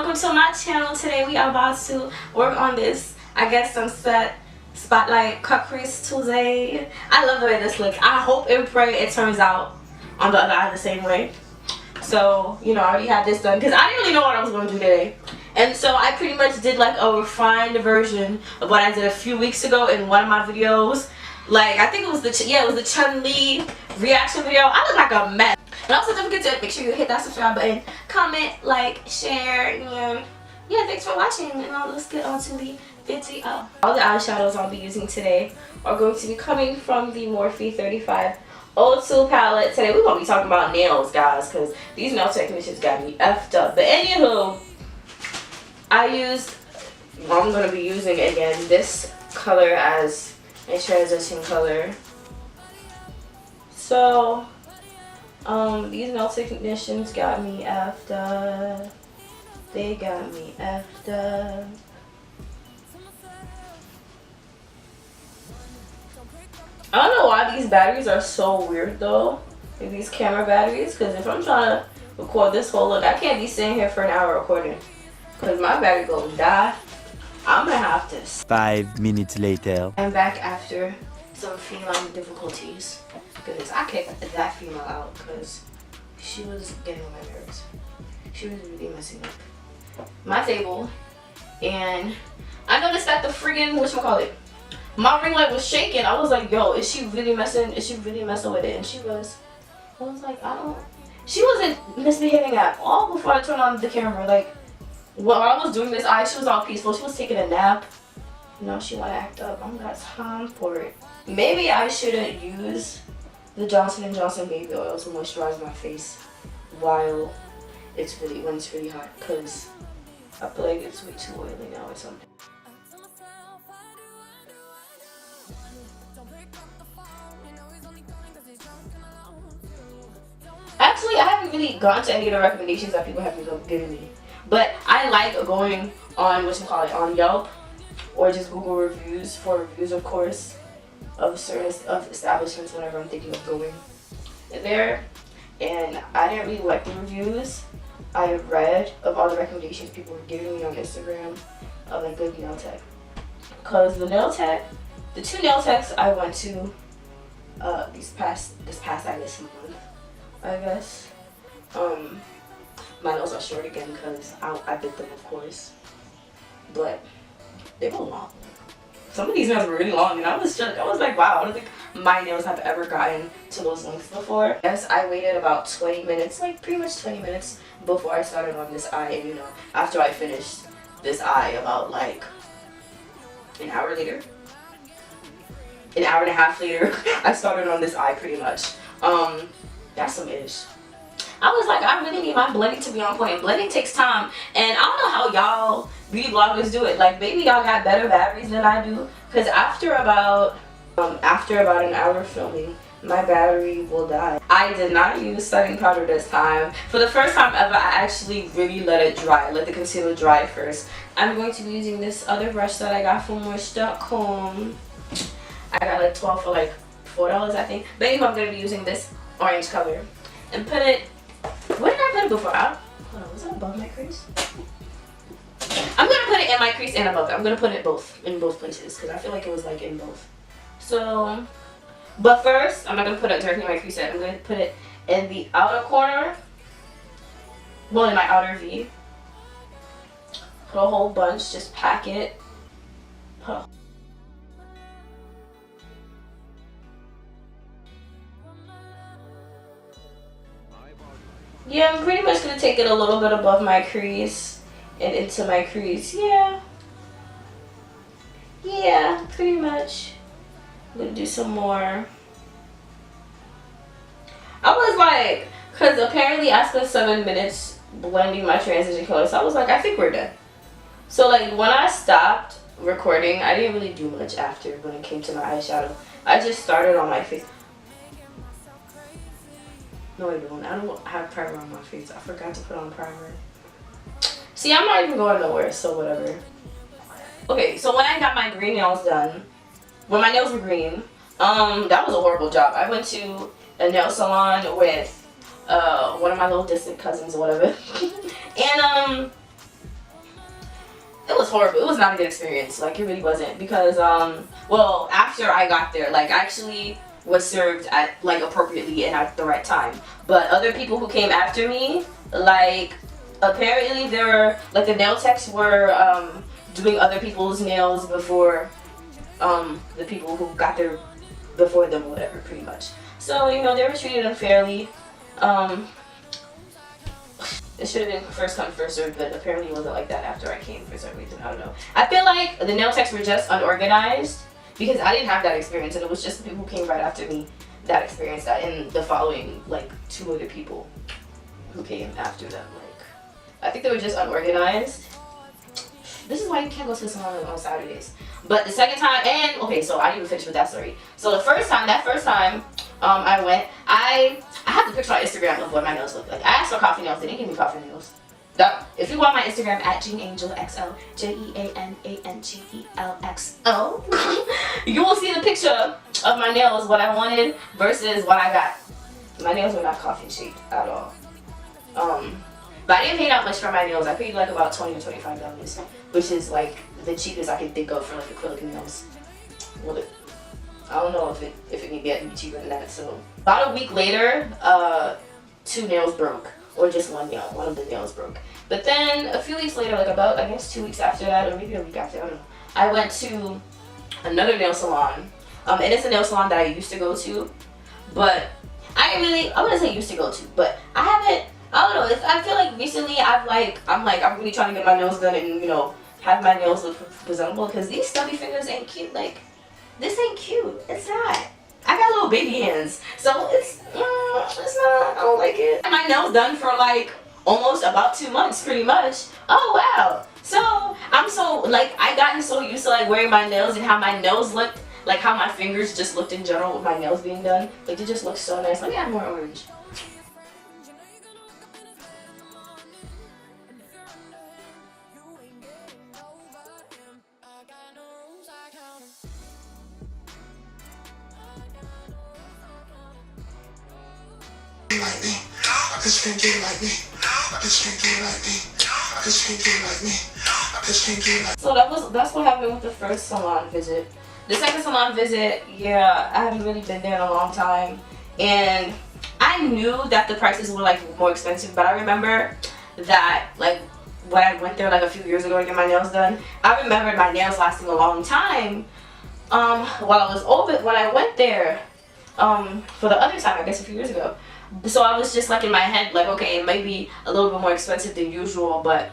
welcome to my channel. Today we are about to work on this, I guess, sunset spotlight cut crease Tuesday. I love the way this looks. I hope and pray it turns out on the other eye the same way. So, you know, I already had this done because I didn't really know what I was going to do today. And so I pretty much did like a refined version of what I did a few weeks ago in one of my videos. Like, I think it was the Chun-Li reaction video. I look like a mess. And also don't forget to make sure you hit that subscribe button, comment, like, share, and yeah, thanks for watching. And now let's get on to the video. All the eyeshadows I'll be using today are going to be coming from the Morphe 3502 palette. Today we're going to be talking about nails, guys, because these nail technicians got me effed up. But anywho, I'm going to be using again this color as a transition color. So these nail technicians got me effed up. They got me effed up. I don't know why these batteries are so weird though, like these camera batteries, because if I'm trying to record this whole look, I can't be sitting here for an hour recording, because my battery gonna die. I'm gonna have to. 5 minutes later. I'm back after some female difficulties. Because I kicked that female out because she was getting on my nerves. She was really messing up my table. And I noticed that the friggin', whatchamacallit, my ring light was shaking. I was like, yo, is she really messing with it? And she was. I was like, she wasn't misbehaving at all before I turned on the camera. Like, while I was doing this eye, she was all peaceful. She was taking a nap. Now she wanna act up. I don't got time for it. Maybe I shouldn't use the Johnson & Johnson baby oil to moisturize my face while when it's really hot, because I feel like it's way too oily now or something. Actually, I haven't really gone to any of the recommendations that people have been giving me, but I like going on on Yelp or just Google reviews for reviews, of course, of establishments whenever I'm thinking of going there. And I didn't really like the reviews I read of all the recommendations people were giving me on Instagram of like good nail tech. Because the two nail techs I went to this past I guess month, I guess. My nails are short again because I bit them, of course, but they were long. Some of these nails were really long and I was shook. I was like, wow, I don't think my nails have ever gotten to those lengths before. Yes, I waited about 20 minutes, like pretty much 20 minutes before I started on this eye. And you know, after I finished this eye about like an hour later, an hour and a half later, I started on this eye pretty much. That's some ish. I was like, I really need my blending to be on point. Blending takes time, and I don't know how y'all beauty bloggers do it. Like, maybe y'all got better batteries than I do, because after about an hour filming, my battery will die. I did not use setting powder this time. For the first time ever, I actually really let it dry. Let the concealer dry first. I'm going to be using this other brush that I got from Wish.com. I got like 12 for like $4, I think. But anyway, I'm going to be using this orange color and put it. Where did I put it before? Hold on, was that above my crease? I'm gonna put it in my crease and above it. I'm gonna put it in both places because I feel like it was like in both. So, but first, I'm not gonna put it directly in my crease yet. I'm gonna put it in the outer corner. Well, in my outer V. Put a whole bunch, just pack it. Huh. Yeah, I'm pretty much going to take it a little bit above my crease and into my crease. Yeah, pretty much. I'm going to do some more. I was like, because apparently I spent 7 minutes blending my transition color, so I was like, I think we're done. So like when I stopped recording, I didn't really do much after when it came to my eyeshadow. I just started on my face. No, I don't. I don't have primer on my face. I forgot to put on primer. See, I'm not even going nowhere, so whatever. Okay, so when I got my green nails done, when my nails were green, that was a horrible job. I went to a nail salon with one of my little distant cousins or whatever. And horrible. It was not a good experience. Like, it really wasn't. Because, well, after I got there, like, I actually was served at, like, appropriately and at the right time. But other people who came after me, like, apparently there were, like, the nail techs were, doing other people's nails before, the people who got there before them or whatever, pretty much. So, you know, they were treated unfairly. It should have been first come, first served, but apparently it wasn't like that after I came for some reason. I don't know. I feel like the nail techs were just unorganized because I didn't have that experience, and it was just the people who came right after me that experienced that, and the following, like, 2 other people who came after them. Like, I think they were just unorganized. This is why you can't go to the salon on Saturdays. But the second time, and okay, so I didn't even finish with that story. So that first time, I went, I have the picture on Instagram of what my nails look like. I asked for coffee nails, they didn't give me coffee nails. If you go on my Instagram at JeanAngelXO, JeanAngelXO, you will see the picture of my nails, what I wanted versus what I got. My nails were not coffee shaped at all. But I didn't pay that much for my nails. I paid like about $20 to $25, which is like the cheapest I can think of for like acrylic nails. Well, I don't know if it can get any cheaper than that. So about a week later, 2 nails broke, or just one nail. One of the nails broke. But then a few weeks later, like about I guess 2 weeks after that, or maybe a week after, I don't know, I went to another nail salon, and it's a nail salon that I used to go to, but I wouldn't say used to go to, but I haven't. I don't know. I feel like recently I'm really trying to get my nails done and, you know, have my nails look presentable, because these stubby fingers ain't cute. Like, this ain't cute. It's not. I got little baby hands, so it's not. I don't like it. My nails done for like almost about 2 months, pretty much. Oh wow. So I gotten so used to like wearing my nails and how my nails looked, like how my fingers just looked in general with my nails being done. Like, it just looks so nice. Let me add more orange. Like me, I just can't do it like me. I just can't do it like me. I just can't do it like me. I just can't do it like me. So that's what happened with the first salon visit. The second salon visit, yeah, I haven't really been there in a long time, and I knew that the prices were like more expensive, but I remember that like when I went there like a few years ago to get my nails done, I remembered my nails lasting a long time. When I went there, for the other time, I guess a few years ago. So I was just like in my head, like, okay, it might be a little bit more expensive than usual, but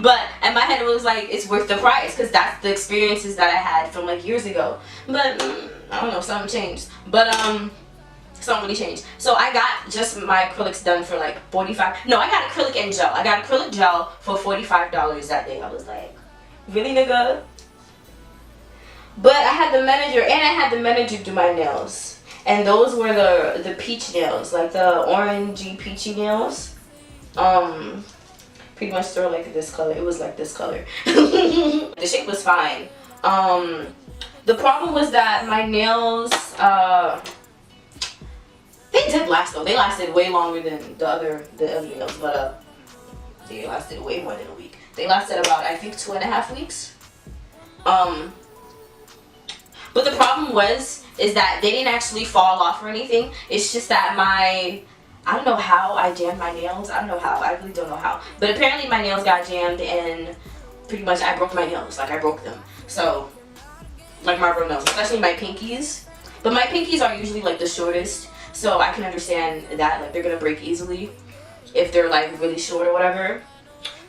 but in my head it was like it's worth the price, because that's the experiences that I had from like years ago. But I don't know, something changed. But something really changed. So I got just my acrylics done for like $45. No, I got acrylic and gel. I got acrylic gel for $45 that day. I was like, really, nigga? But I had the manager do my nails, and those were the peach nails, like the orangey peachy nails. Pretty much throw like this color. It was like this color. The shape was fine. The problem was that my nails, they did last though. They lasted way longer than the other nails, but they lasted way more than a week. They lasted about, I think, 2.5 weeks. But the problem is that they didn't actually fall off or anything. It's just that I don't know how I jammed my nails. I don't know how. I really don't know how. But apparently my nails got jammed, and pretty much I broke my nails. Like, I broke them. So, like Marlboro nails, especially my pinkies. But my pinkies are usually like the shortest, so I can understand that like they're gonna break easily if they're like really short or whatever.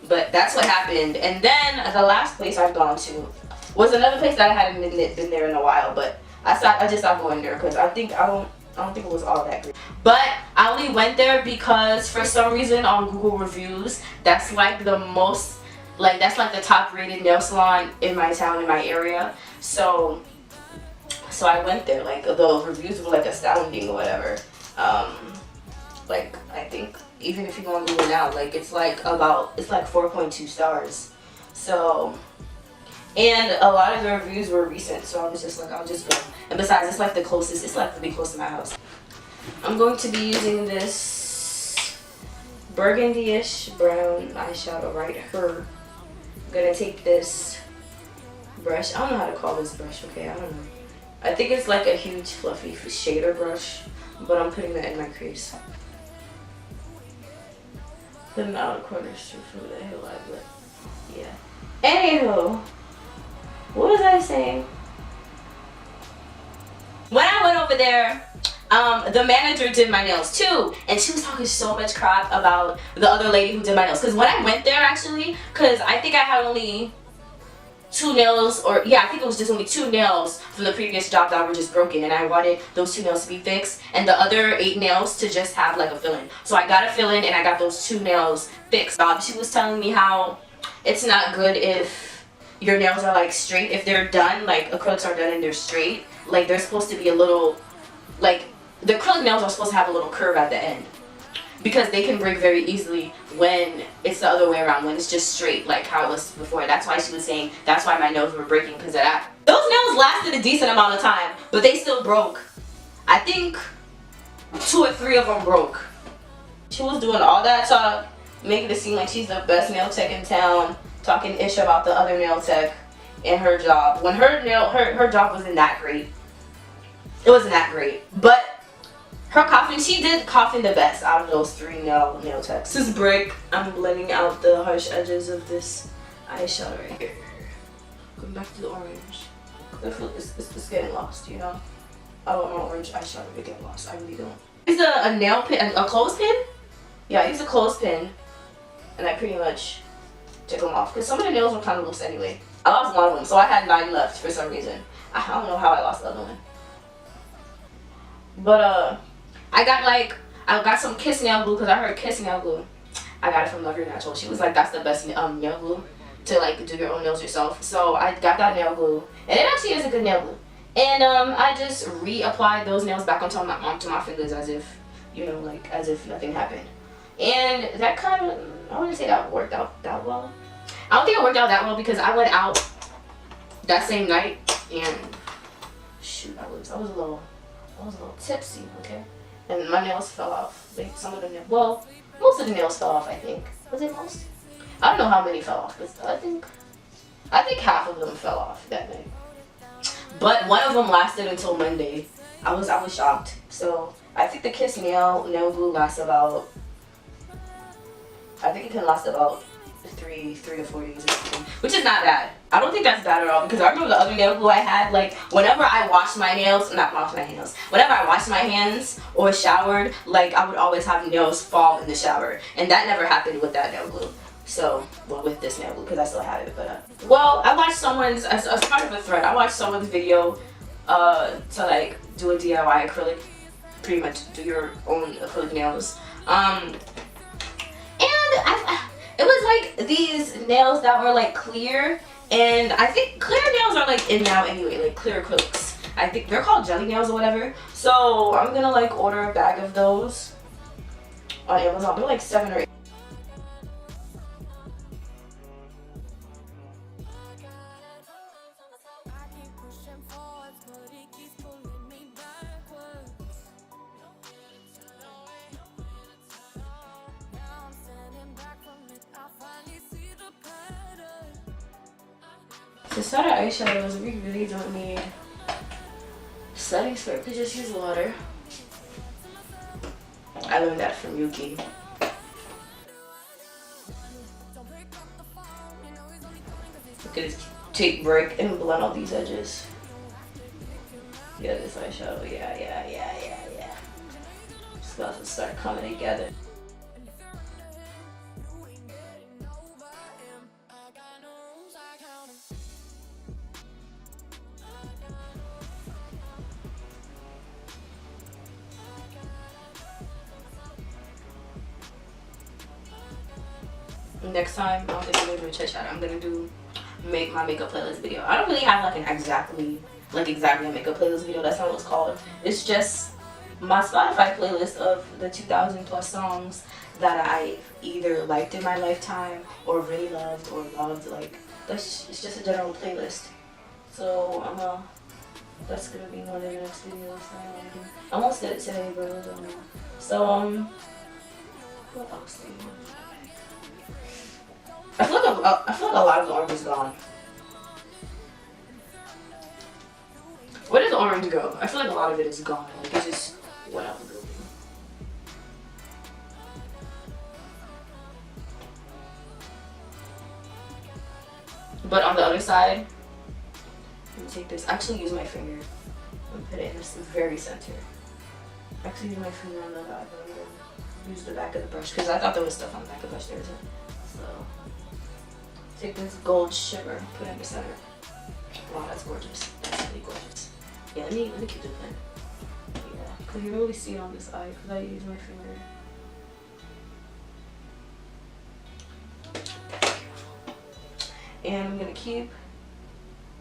But that's what happened. And then the last place I've gone to was another place that I hadn't been there in a while, but I just stopped going there because I don't think it was all that great. But I only went there because for some reason on Google reviews, that's like the most, like that's like the top rated nail salon in my town, in my area. So I went there. Like the reviews were like astounding or whatever. Like I think even if you go on Google now, like it's like 4.2 stars. So. And a lot of the reviews were recent, so I was just like, I'll just go. And besides, it's like the closest, it's like really close to my house. I'm going to be using this burgundy-ish brown eyeshadow right here. I'm gonna take this brush. I don't know how to call this brush, okay? I don't know. I think it's like a huge fluffy shader brush, but I'm putting that in my crease. Putting the outer corners too for the highlight, but yeah. Anywho, what was I saying? When I went over there, the manager did my nails too, and she was talking so much crap about the other lady who did my nails. Because when I went there, actually, because I think I had only 2 nails, or yeah, I think it was just only 2 nails from the previous job that were just broken, and I wanted those 2 nails to be fixed and the other 8 nails to just have like a fill-in. So I got a fill-in and I got those 2 nails fixed. She was telling me how it's not good if your nails are like straight. If they're done, like acrylics are done and they're straight, like they're supposed to be a little, like the acrylic nails are supposed to have a little curve at the end, because they can break very easily when it's the other way around, when it's just straight like how it was before. That's why she was saying that's why my nails were breaking, because of that. Those nails lasted a decent amount of time, but they still broke. I think 2 or 3 of them broke. She was doing all that talk, making it seem like she's the best nail tech in town, talking ish about the other nail tech and her job, when her job wasn't that great. It wasn't that great, but her coffin, she did coffin the best out of those 3 nail techs. This is brick. I'm blending out the harsh edges of this eyeshadow right here. Going back to the orange. It's getting lost, you know? I don't want orange eyeshadow to get lost. I really don't. Use a nail pin, a clothespin? Yeah, I use a clothespin, and I pretty much took them off, because some of the nails were kind of loose anyway. I lost one of them, so I had 9 left for some reason. I don't know how I lost the other one. But I got some Kiss nail glue, because I heard Kiss nail glue. I got it from Love Your Natural. She was like, that's the best nail glue to like do your own nails yourself. So I got that nail glue, and it actually is a good nail glue. And I just reapplied those nails back onto my fingers as if, you know, like as if nothing happened. And that kind of, I wouldn't say that worked out that well. I don't think it worked out that well, because I went out that same night and shoot, I was a little tipsy, okay? And my nails fell off. Like some of the nails, well, most of the nails fell off, I think. Was it most? I don't know how many fell off, but I think half of them fell off that night. But one of them lasted until Monday. I was shocked. So I think the Kiss nail glue lasts about, I think it can last about 3 to 4 days or something, which is not bad. I don't think that's bad at all, because I remember the other nail glue I had, like whenever I washed my nails, whenever I washed my hands or showered, like I would always have nails fall in the shower, and that never happened with that nail glue. So, well, with this nail glue, because I still have it, but well, I watched someone's, as part of a thread, I watched someone's video to like do a DIY acrylic, pretty much do your own acrylic nails. It was like these nails that were like clear, and I think clear nails are like in now anyway, like clear acrylics. I think they're called jelly nails or whatever. So I'm gonna like order a bag of those on Amazon. They're like 7 or 8. To set our eyeshadows, we really don't need setting spray. We just use water. I learned that from Yuki. We're gonna take break and blend all these edges. Yeah, this eyeshadow. Yeah. It's about to start coming together. Next time I'm gonna do a ChitChat. I'm gonna do my makeup playlist video. I don't really have like an exactly a makeup playlist video. That's not what it's called. It's just my Spotify playlist of the 2,000 plus songs that I either liked in my lifetime or really loved or loved. Like it's just a general playlist. So that's gonna be one of the next videos that I almost did it today, but it was so What else do you want? I feel like a lot of the orange is gone. Where did the orange go? I feel like a lot of it is gone. Like it just went out the building. But on the other side, let me take this. Actually, use my finger and put it in this very center. Actually, use my finger on the back. Use the back of the brush because I thought there was stuff on the back of the brush. There isn't. So take this gold shimmer, put it in the center. Wow, that's gorgeous. That's really gorgeous. Yeah, let me keep doing that. Yeah, because you don't really see it on this eye because I use my finger. And I'm gonna keep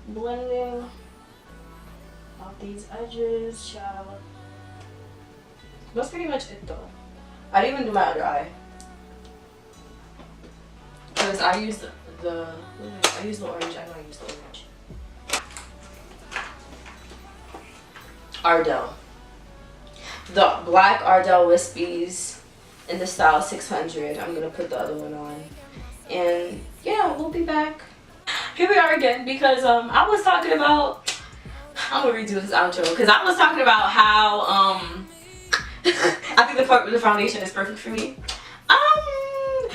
blending out these edges, child. That's pretty much it though. I didn't even do my other eye. Because I used the orange. I know I used the orange. Ardell. The black Ardell Wispies in the style 600. I'm gonna put the other one on. And yeah, we'll be back. Here we are again because I was talking about, I'm gonna redo this outro because I was talking about how I think the foundation is perfect for me.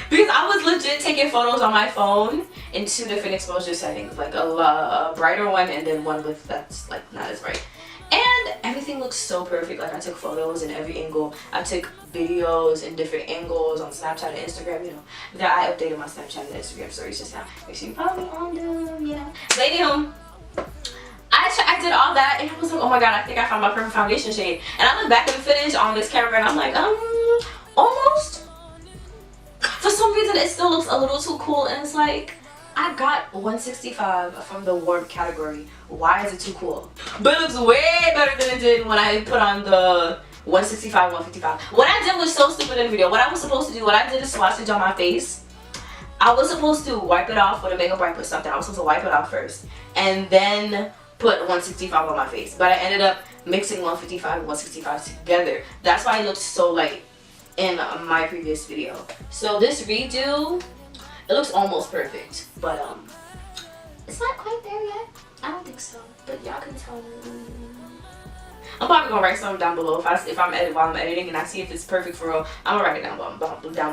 Because I was legit taking photos on my phone in 2 different exposure settings, like a brighter one and then one with that's like not as bright. And everything looks so perfect. Like I took photos in every angle. I took videos in different angles on Snapchat and Instagram, you know. That I updated my Snapchat and Instagram stories just now. Make sure you follow me on them, yeah. But anywho, I did all that and I was like, oh my god, I think I found my perfect foundation shade. And I look back at the footage on this camera and I'm like, almost. For some reason it still looks a little too cool and it's like, I got 165 from the warm category. Why is it too cool? But it looks way better than it did when I put on the 165, 155. What I did was so stupid in the video. What I was supposed to do, what I did is swatch it on my face. I was supposed to wipe it off with a makeup wipe or something. I was supposed to wipe it off first and then put 165 on my face. But I ended up mixing 155 and 165 together. That's why it looked so light in my previous video. So this redo, it looks almost perfect, but it's not quite there yet. I don't think so, but y'all can tell me. I'm probably gonna write something down below if I'm while I'm editing and I see if it's perfect for real. I'm gonna write it down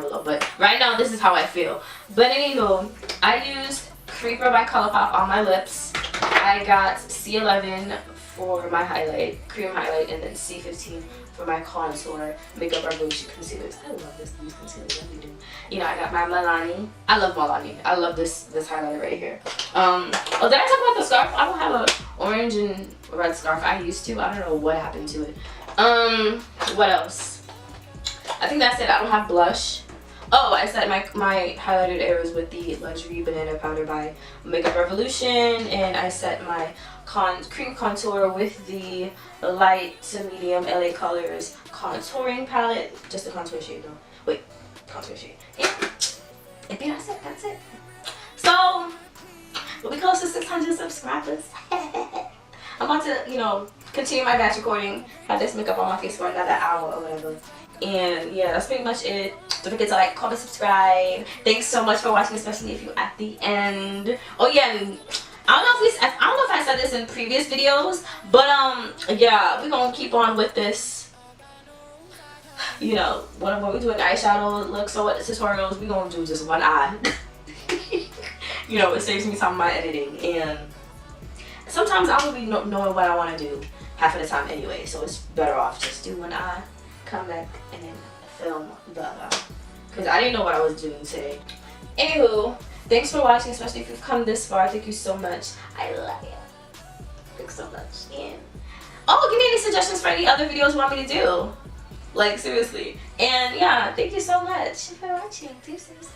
below. But right now, this is how I feel. But anywho, I used Creeper by Colourpop on my lips. I got C11 for my highlight, cream highlight, and then C15 for my contour, MakeupRevolution concealers. I love these concealers, I really do. You know, I got my Milani. I love Milani. I love this highlighter right here. Oh, did I talk about the scarf? I don't have a orange and red scarf. I used to. I don't know what happened to it. What else? I think that's it. I don't have blush. Oh, I set my highlighted areas with the Luxury Banana Powder by MakeupRevolution, and I set my cream contour with the light to medium LA Colors contouring palette. Just a contour shade though. Wait, contour shade. Yeah. That's it. So, we'll be close to 600 subscribers. I'm about to, you know, continue my batch recording, have this makeup on my face for another hour or whatever. And yeah, that's pretty much it. Don't forget to like, comment, subscribe. Thanks so much for watching, especially if you're at the end. Oh yeah, and I don't know if I said this in previous videos, but yeah, we're gonna keep on with this. You know, when we're doing eyeshadow looks or tutorials, we're gonna do just one eye. You know, it saves me some of my editing, and sometimes I will be knowing what I want to do half of the time anyway, so it's better off just do one eye, come back, and then film the other. Because I didn't know what I was doing today. Anywho, thanks for watching, especially if you've come this far. Thank you so much. I love you. Thanks so much. And oh, give me any suggestions for any other videos you want me to do. Like, seriously. And yeah, thank you so much for watching. Deuces.